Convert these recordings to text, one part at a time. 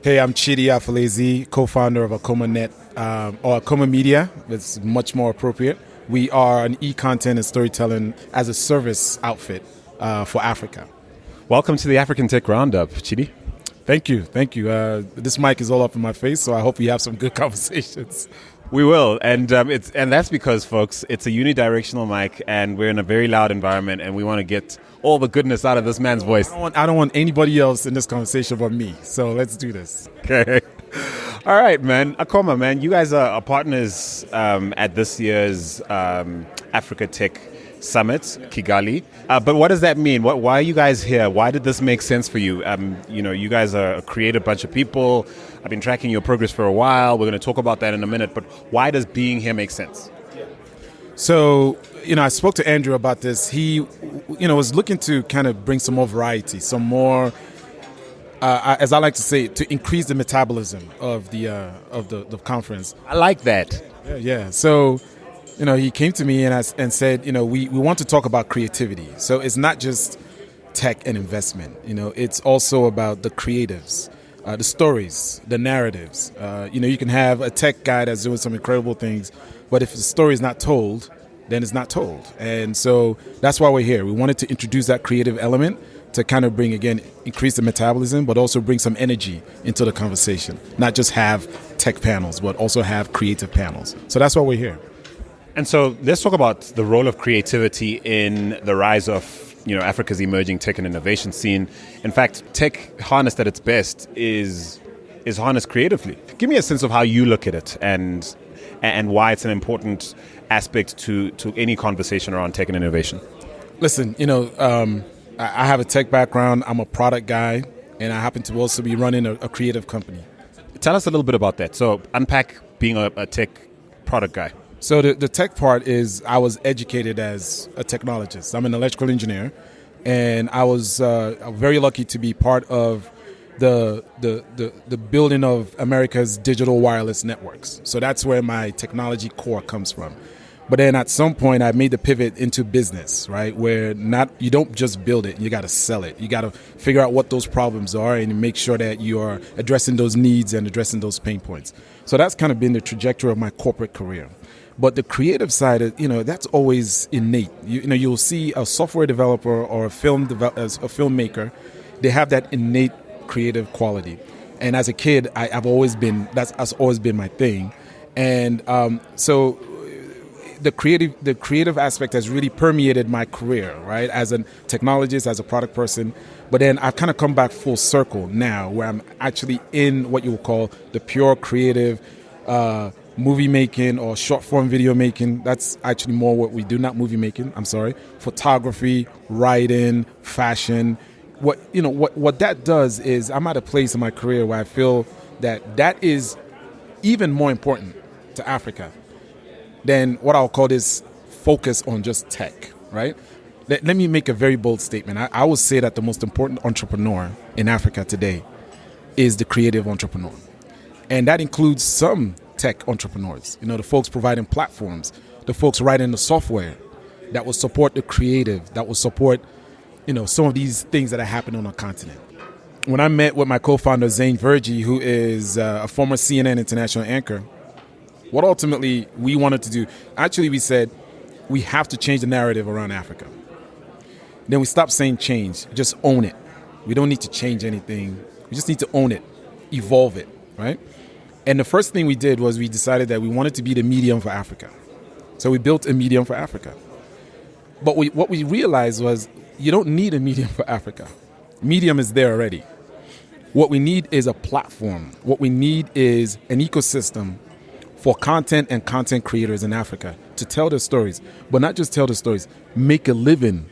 Hey, I'm Chidi Afulezi, co-founder of aKoma Net, or aKoma Media. It's much more appropriate. We are an e-content and storytelling as a service outfit for Africa. Welcome to the African Tech Roundup, Chidi. Thank you. This mic is all up in my face, so I hope we have some good conversations. We will, and that's because, folks, it's a unidirectional mic, and we're in a very loud environment, and we want to get all the goodness out of this man's voice. I don't want anybody else in this conversation but me, so let's do this. Okay. All right, man. aKoma, man, you guys are partners at this year's Africa Tech Summit Kigali. But what does that mean? Why are you guys here? Why did this make sense for you? You guys are a creative bunch of people. I've been tracking your progress for a while. We're going to talk about that in a minute. But why does being here make sense? So, I spoke to Andrew about this. He, was looking to kind of bring some more variety, some more, as I like to say, to increase the metabolism of the conference. I like that. Yeah. So, he came to me and said, we want to talk about creativity. So it's not just tech and investment. It's also about the creatives, the stories, the narratives. You can have a tech guy that's doing some incredible things, but if the story is not told, then it's not told. And so that's why we're here. We wanted to introduce that creative element to kind of bring, again, increase the metabolism, but also bring some energy into the conversation. Not just have tech panels, but also have creative panels. So that's why we're here. And so let's talk about the role of creativity in the rise of Africa's emerging tech and innovation scene. In fact, tech harnessed at its best is harnessed creatively. Give me a sense of how you look at it and why it's an important aspect to any conversation around tech and innovation. Listen, I have a tech background. I'm a product guy, and I happen to also be running a creative company. Tell us a little bit about that. So unpack being a tech product guy. So the tech part is I was educated as a technologist. I'm an electrical engineer, and I was very lucky to be part of the building of America's digital wireless networks. So that's where my technology core comes from. But then at some point I made the pivot into business, right? Where you don't just build it, you got to sell it. You got to figure out what those problems are and make sure that you are addressing those needs and addressing those pain points. So that's kind of been the trajectory of my corporate career. But the creative side, that's always innate. You'll see a software developer or a filmmaker, they have that innate creative quality. And as a kid, that's always been my thing. And so the creative aspect has really permeated my career, right? As a technologist, as a product person. But then I've kind of come back full circle now, where I'm actually in what you would call the pure creative movie making or short form video making. That's actually more what we do, not movie making. I'm sorry. Photography, writing, fashion. What that does is I'm at a place in my career where I feel that is even more important to Africa than what I'll call this focus on just tech, right? Let me make a very bold statement. I would say that the most important entrepreneur in Africa today is the creative entrepreneur. And that includes some tech entrepreneurs, the folks providing platforms, the folks writing the software that will support the creative, that will support, some of these things that are happening on our continent. When I met with my co-founder, Zain Verjee, who is a former CNN international anchor, what ultimately we wanted to do, actually we said, we have to change the narrative around Africa. Then we stopped saying change, just own it. We don't need to change anything. We just need to own it, evolve it, right? And the first thing we did was we decided that we wanted to be the medium for Africa. So we built a medium for Africa. But what we realized was you don't need a medium for Africa. Medium is there already. What we need is a platform. What we need is an ecosystem for content and content creators in Africa to tell their stories. But not just tell the stories, make a living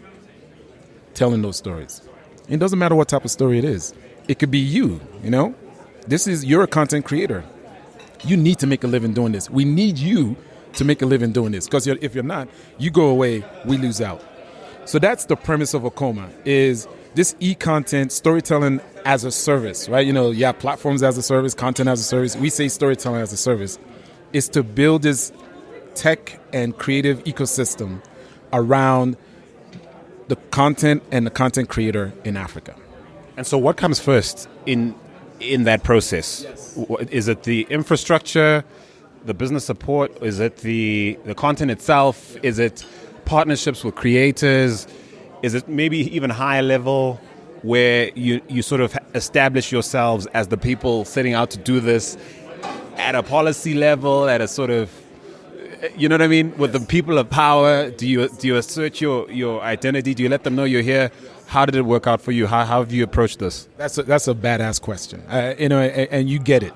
telling those stories. It doesn't matter what type of story it is. It could be you, You're a content creator. You need to make a living doing this. We need you to make a living doing this. Because if you're not, you go away, we lose out. So that's the premise of aKoma, is this e-content storytelling as a service, right? Platforms as a service, content as a service. We say storytelling as a service. Is to build this tech and creative ecosystem around the content and the content creator in Africa. And so what comes first in in that process? Yes. Is it the infrastructure, the business support? Is it the content itself? Is it partnerships with creators? Is it maybe even higher level where you sort of establish yourselves as the people setting out to do this at a policy level, at a sort of, you know what I mean? With the people of power, do you assert your identity? Do you let them know you're here? How did it work out for you? How have you approached this? That's a badass question. And you get it.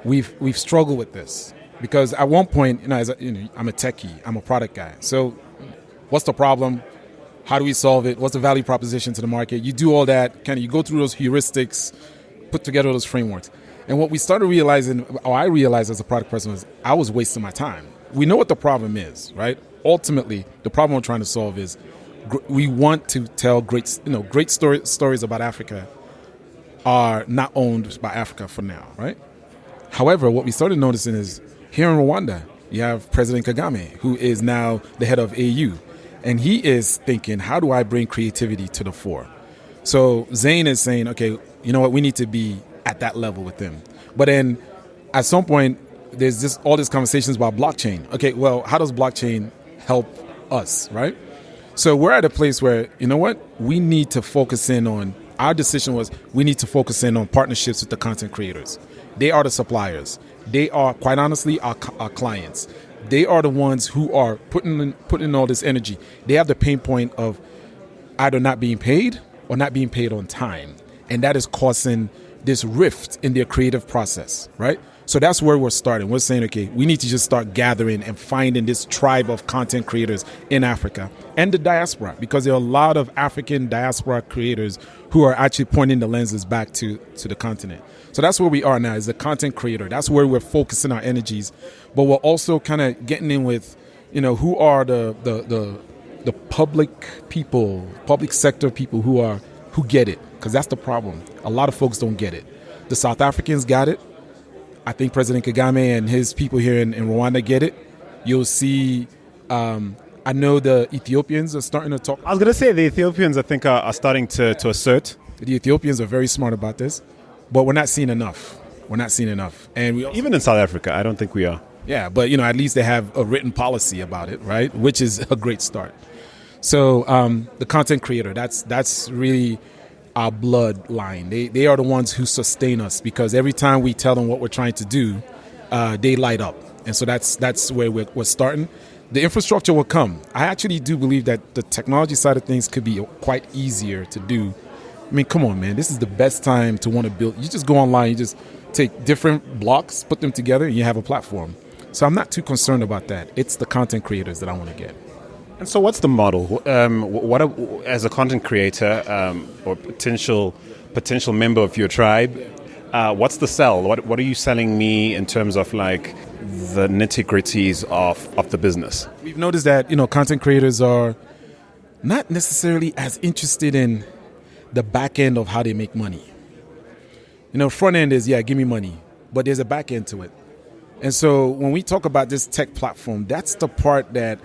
We've struggled with this because at one point, I'm a techie, I'm a product guy. So, what's the problem? How do we solve it? What's the value proposition to the market? You do all that, you go through those heuristics, put together those frameworks. And what we started realizing, or I realized as a product person, was I was wasting my time. We know what the problem is, right? Ultimately, the problem we're trying to solve is we want to tell great stories about Africa are not owned by Africa for now, right? However, what we started noticing is here in Rwanda, you have President Kagame, who is now the head of AU. And he is thinking, how do I bring creativity to the fore? So Zain is saying, okay, you know what, we need to be at that level with them. But then at some point, there's all these conversations about blockchain. Okay, well, how does blockchain help us, right? So we're at a place where, you know what, we need to focus in on, our decision was we need to focus in on partnerships with the content creators. They are the suppliers. They are, quite honestly, our clients. They are the ones who are putting in all this energy. They have the pain point of either not being paid or not being paid on time. And that is causing this rift in their creative process, right? So that's where we're starting. We're saying, okay, we need to just start gathering and finding this tribe of content creators in Africa and the diaspora, because there are a lot of African diaspora creators who are actually pointing the lenses back to the continent. So that's where we are now, as a content creator. That's where we're focusing our energies. But we're also kind of getting in with, who are the public people, public sector people who get it, because that's the problem. A lot of folks don't get it. The South Africans got it. I think President Kagame and his people here in Rwanda get it. You'll see, I know the Ethiopians are starting to talk. I was going to say the Ethiopians, I think, are starting to assert. The Ethiopians are very smart about this, but we're not seeing enough. We're not seeing enough. And even in South Africa, I don't think we are. Yeah, but, at least they have a written policy about it, right? Which is a great start. So the content creator, that's really our bloodline. They are the ones who sustain us, because every time we tell them what we're trying to do, they light up. And so that's where we're starting. The infrastructure will come. I actually do believe that the technology side of things could be quite easier to do. I mean, come on, man. This is the best time to want to build. You just go online, you just take different blocks, put them together, and you have a platform. So I'm not too concerned about that. It's the content creators that I want to get. And so what's the model? As a content creator or potential member of your tribe, what's the sell? What are you selling me in terms of like the nitty-gritties of the business? We've noticed that, content creators are not necessarily as interested in the back end of how they make money. Front end is, give me money, but there's a back end to it. And so when we talk about this tech platform, that's the part that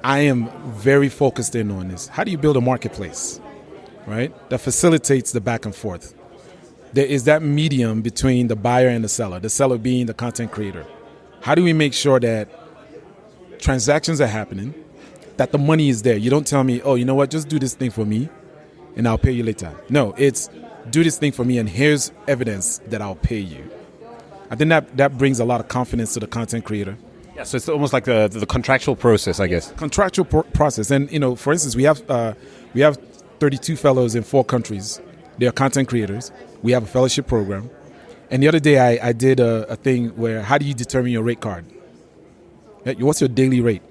I am very focused in on, is how do you build a marketplace, right, that facilitates the back and forth? There is that medium between the buyer and the seller being the content creator. How do we make sure that transactions are happening, that the money is there? You don't tell me, oh, you know what, just do this thing for me and I'll pay you later. No, it's do this thing for me and here's evidence that I'll pay you. I think that brings a lot of confidence to the content creator. Yeah, so it's almost like the contractual process, I guess. Contractual process. And, for instance, we have 32 fellows in 4 countries. They are content creators. We have a fellowship program. And the other day I did a thing where, how do you determine your rate card? What's your daily rate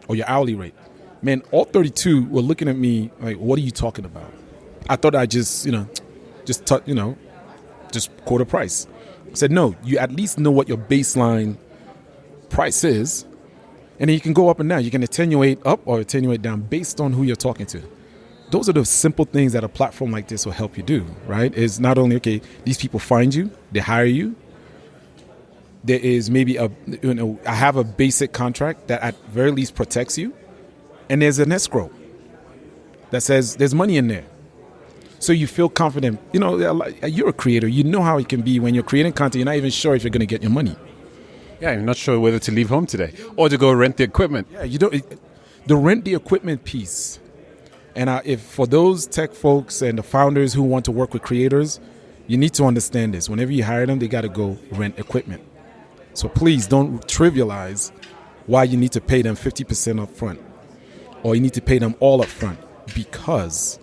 or your hourly rate? Man, all 32 were looking at me like, what are you talking about? I thought I just quote a price. I said, no, you at least know what your baseline price is, and then you can go up and down. You can attenuate up or attenuate down based on who you're talking to. Those are the simple things that a platform like this will help you do, right? It's not only, okay, these people find you, they hire you. There is maybe I have a basic contract that at very least protects you, and there's an escrow that says there's money in there. So you feel confident. You know, you're a creator. You know how it can be when you're creating content. You're not even sure if you're going to get your money. Yeah, you're not sure whether to leave home today or to go rent the equipment. Yeah, you don't. The rent the equipment piece. And if for those tech folks and the founders who want to work with creators, you need to understand this. Whenever you hire them, they got to go rent equipment. So please don't trivialize why you need to pay them 50% up front or you need to pay them all up front, because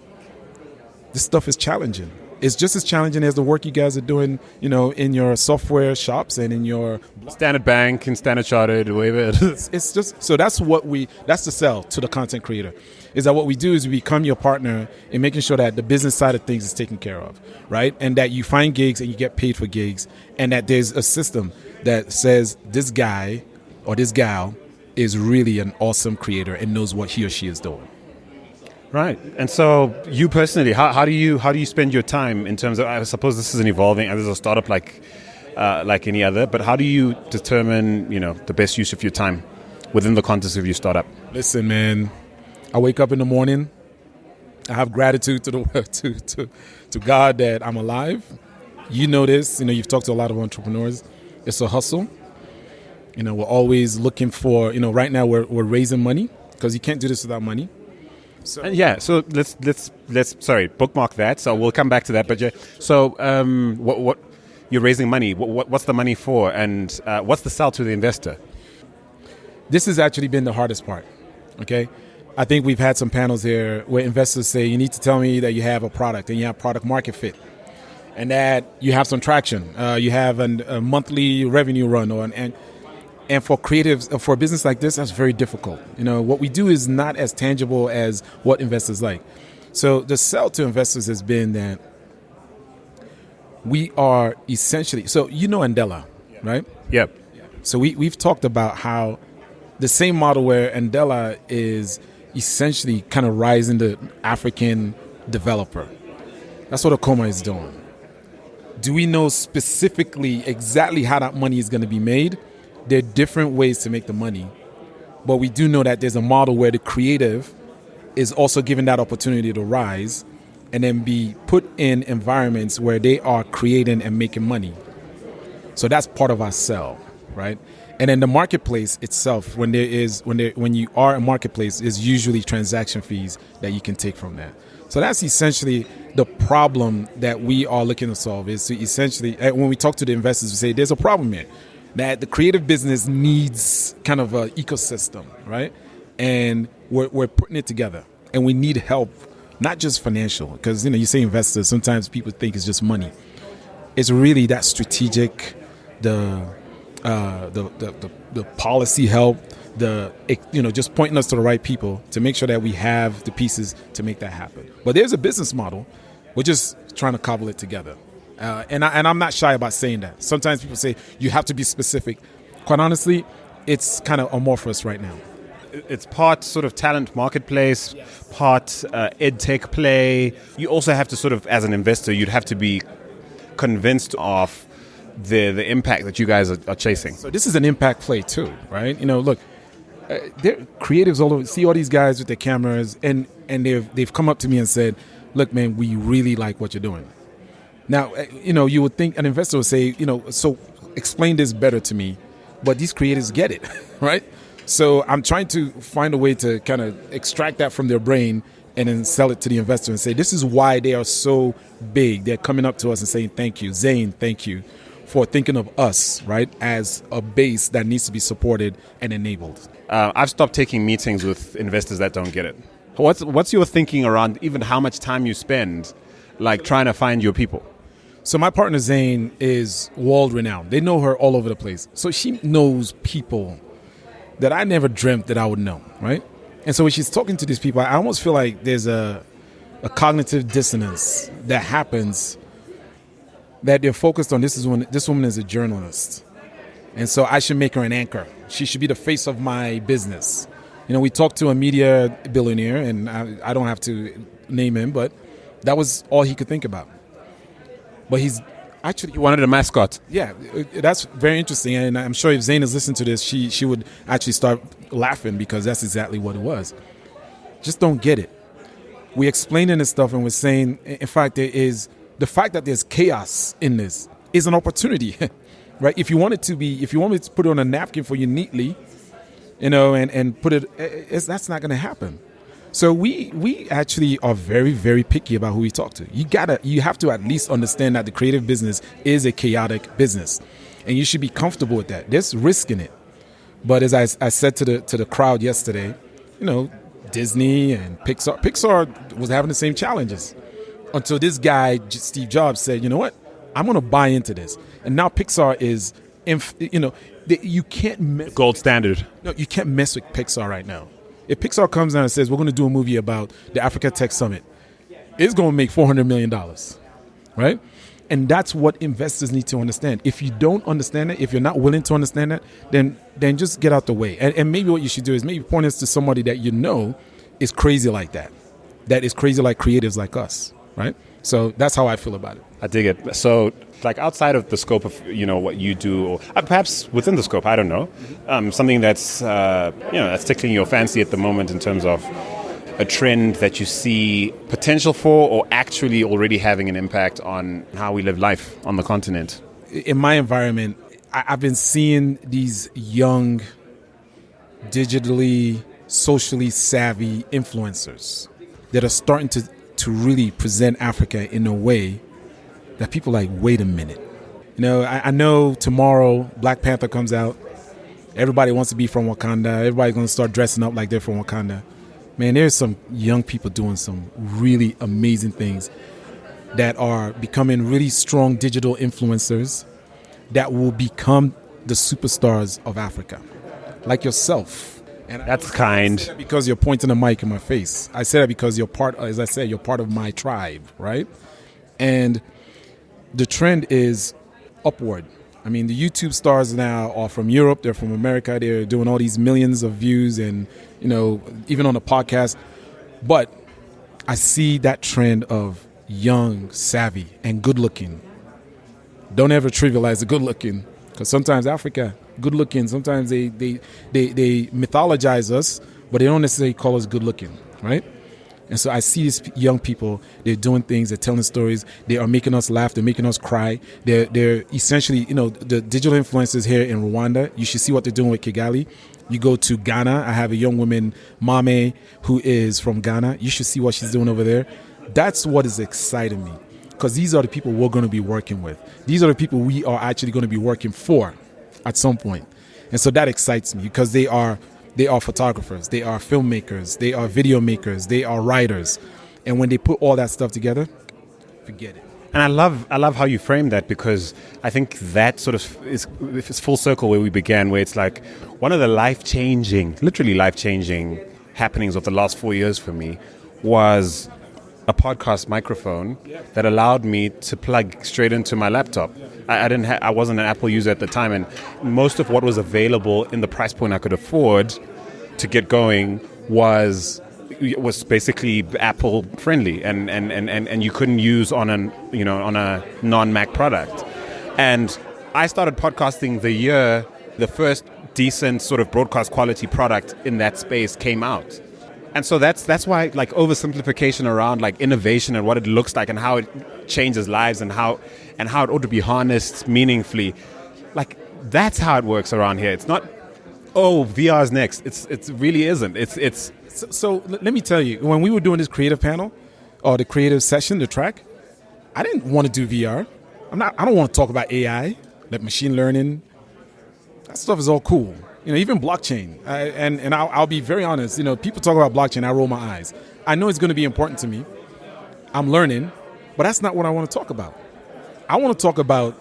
this stuff is challenging. It's just as challenging as the work you guys are doing, you know, in your software shops and in your Standard Bank and Standard Chartered, whatever. It's just so that's the sell to the content creator. Is that what we do is we become your partner in making sure that the business side of things is taken care of, right? And that you find gigs and you get paid for gigs, and that there's a system that says this guy or this gal is really an awesome creator and knows what he or she is doing. Right. And so you personally, how do you spend your time in terms of, I suppose this is an evolving, this is a startup like any other, but how do you determine, you know, the best use of your time within the context of your startup? Listen, man, I wake up in the morning. I have gratitude to God that I'm alive. You know this. You know, you've talked to a lot of entrepreneurs. It's a hustle. You know, we're always looking for, you know, right now we're raising money because you can't do this without money. So let's bookmark that. So we'll come back to that. But what you're raising money? What's the money for? And what's the sell to the investor? This has actually been the hardest part. Okay, I think we've had some panels here where investors say you need to tell me that you have a product and you have product market fit, and that you have some traction. You have a monthly revenue run And for creatives, for a business like this, that's very difficult. You know, what we do is not as tangible as what investors like. So the sell to investors has been that we are essentially, so you know Andile, right? Yep. So we've talked about how the same model where Andile is essentially kind of rising the African developer. That's what aKoma is doing. Do we know specifically exactly how that money is going to be made? There are different ways to make the money, but we do know that there's a model where the creative is also given that opportunity to rise and then be put in environments where they are creating and making money. So that's part of our sell, right? And then the marketplace itself, when you are a marketplace, is usually transaction fees that you can take from that. So that's essentially the problem that we are looking to solve. Is to essentially, when we talk to the investors, we say there's a problem here. That the creative business needs kind of an ecosystem, right? And we're putting it together, and we need help, not just financial, because you know you say investors. Sometimes people think it's just money. It's really that strategic, the policy help, just pointing us to the right people to make sure that we have the pieces to make that happen. But there's a business model. We're just trying to cobble it together. And I'm not shy about saying that. Sometimes people say you have to be specific. Quite honestly, it's kind of amorphous right now. It's part sort of talent marketplace, part ed tech play. You also have to sort of, as an investor, you'd have to be convinced of the impact that you guys are chasing. So this is an impact play too, right? You know, look, they're creatives all over. See all these guys with their cameras, and they've come up to me and said, "Look, man, we really like what you're doing." Now, you know, you would think an investor would say, you know, so explain this better to me, but these creators get it, right? So I'm trying to find a way to kind of extract that from their brain and then sell it to the investor and say, this is why they are so big. They're coming up to us and saying, thank you, Zain, thank you for thinking of us, right, as a base that needs to be supported and enabled. I've stopped taking meetings with investors that don't get it. What's your thinking around even how much time you spend, like trying to find your people? So my partner Zain is world renowned. They know her all over the place. So she knows people that I never dreamt that I would know, right? And so when she's talking to these people, I almost feel like there's a cognitive dissonance that happens, that they're focused on this woman is a journalist. And so I should make her an anchor. She should be the face of my business. You know, we talked to a media billionaire, and I don't have to name him, but that was all he could think about. But he's actually... You wanted a mascot. Yeah, that's very interesting. And I'm sure if Zain is listening to this, she would actually start laughing because that's exactly what it was. Just don't get it. we're explaining this stuff and we're saying, in fact, the fact that there's chaos in this is an opportunity, right? If you want me to put it on a napkin for you neatly, and put it, that's not going to happen. So we actually are very, very picky about who we talk to. You have to at least understand that the creative business is a chaotic business, and you should be comfortable with that. There's risk in it. But as I said to the crowd yesterday, Disney and Pixar was having the same challenges until this guy, Steve Jobs, said, you know what? I'm going to buy into this. And now Pixar is, you can't... Gold standard. No, you can't mess with Pixar right now. If Pixar comes down and says, we're going to do a movie about the Africa Tech Summit, it's going to make $400 million, right? And that's what investors need to understand. If you don't understand it, if you're not willing to understand it, then just get out the way. And maybe what you should do is maybe point us to somebody that is crazy like that is crazy like creatives like us, right? So that's how I feel about it. I dig it. So, like outside of the scope of what you do, or perhaps within the scope, I don't know, something that's that's tickling your fancy at the moment in terms of a trend that you see potential for, or actually already having an impact on how we live life on the continent. In my environment, I've been seeing these young, digitally, socially savvy influencers that are starting to really present Africa in a way that people are like, wait a minute. I know tomorrow Black Panther comes out. Everybody wants to be from Wakanda. Everybody's going to start dressing up like they're from Wakanda. Man, there's some young people doing some really amazing things that are becoming really strong digital influencers that will become the superstars of Africa, like yourself. And that's kind. I say that because you're pointing a mic in my face. I say that because you're part of my tribe, right? And the trend is upward. I mean, the YouTube stars now are from Europe. They're from America. They're doing all these millions of views and, even on a podcast. But I see that trend of young, savvy, and good-looking. Don't ever trivialize the good-looking, because sometimes Africa, good-looking, sometimes they mythologize us, but they don't necessarily call us good-looking, right? And so I see these young people, they're doing things, they're telling stories, they are making us laugh, they're making us cry. They're essentially, the digital influencers here in Rwanda, you should see what they're doing with Kigali. You go to Ghana, I have a young woman, Mame, who is from Ghana. You should see what she's doing over there. That's what is exciting me, because these are the people we're going to be working with. These are the people we are actually going to be working for at some point. And so that excites me, because they are photographers, they are filmmakers, they are video makers, they are writers. And when they put all that stuff together, forget it. And I love how you frame that, because I think that sort of is full circle where we began, where it's like one of the literally life-changing happenings of the last 4 years for me was a podcast microphone that allowed me to plug straight into my laptop. I wasn't an Apple user at the time, and most of what was available in the price point I could afford to get going was basically Apple friendly, and you couldn't use on a non-Mac product. And I started podcasting the year the first decent sort of broadcast quality product in that space came out. And so that's why, like, oversimplification around like innovation and what it looks like and how it changes lives and how it ought to be harnessed meaningfully, like that's how it works around here. It's not, VR's next. It really isn't. It's. So let me tell you, when we were doing this creative panel or the creative session, the track, I didn't want to do VR. I don't want to talk about AI, like machine learning. That stuff is all cool. Even blockchain. And I'll be very honest. People talk about blockchain, I roll my eyes. I know it's going to be important to me. I'm learning, but that's not what I want to talk about. I want to talk about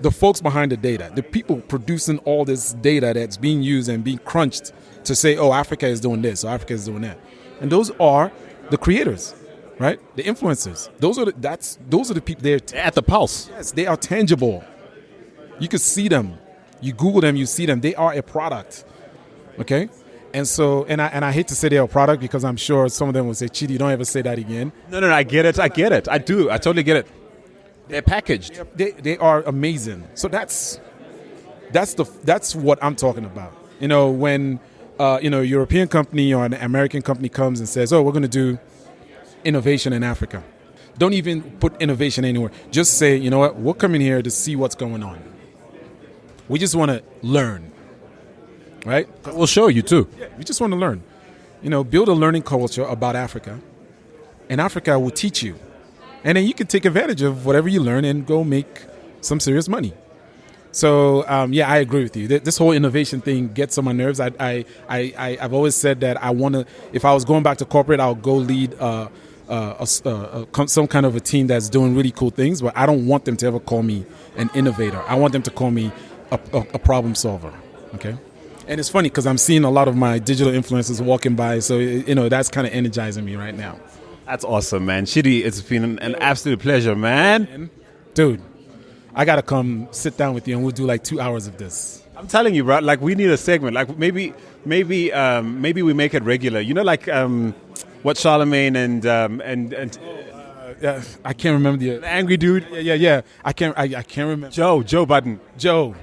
the folks behind the data, the people producing all this data that's being used and being crunched to say, Africa is doing this, or Africa is doing that. And those are the creators, right? The influencers. Those are the people. They're at the pulse. Yes, they are tangible. You can see them. You Google them, you see them. They are a product, okay? And so, and I hate to say they're a product, because I'm sure some of them will say, Chidi, don't ever say that again. No, I get it. I do. I totally get it. They're packaged. They are amazing. So that's what I'm talking about. When a European company or an American company comes and says, we're going to do innovation in Africa. Don't even put innovation anywhere. Just say, you know what, we're coming here to see what's going on. We just want to learn, right? We'll show you too. Yeah, we just want to learn. Build a learning culture about Africa, and Africa will teach you. And then you can take advantage of whatever you learn and go make some serious money. So, I agree with you. This whole innovation thing gets on my nerves. I've always said that if I was going back to corporate, I'll go lead some kind of a team that's doing really cool things, but I don't want them to ever call me an innovator. I want them to call me a problem solver, okay? And it's funny because I'm seeing a lot of my digital influencers walking by, so that's kind of energizing me right now. That's awesome, man. Chidi, it's been an absolute pleasure, man. Dude, I got to come sit down with you and we'll do like 2 hours of this. I'm telling you, bro, like we need a segment. Like maybe we make it regular. What Charlemagne and I can't remember the angry dude. Yeah. I can't remember. Joe Budden. Joe.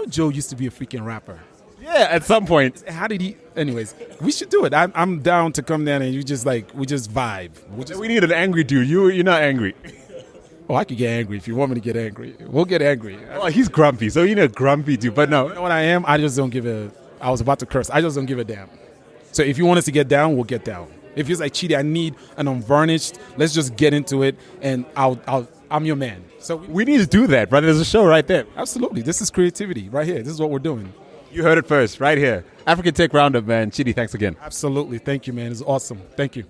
Joe used to be a freaking rapper. Yeah, at some point. How did he? Anyways, we should do it. I'm down to come down and we just vibe. We need an angry dude. You're not angry. Oh, I could get angry if you want me to get angry. We'll get angry. Oh, he's grumpy, so you need a grumpy dude. But no. You know what I am? I just don't give a. I was about to curse. I just don't give a damn. So if you want us to get down, we'll get down. If you're like, Chidi, I need an unvarnished, let's just get into it, and I'm your man. So we need to do that, brother. There's a show right there. Absolutely. This is creativity right here. This is what we're doing. You heard it first, right here. African Tech Roundup, man. Chidi, thanks again. Absolutely. Thank you, man. It's awesome. Thank you.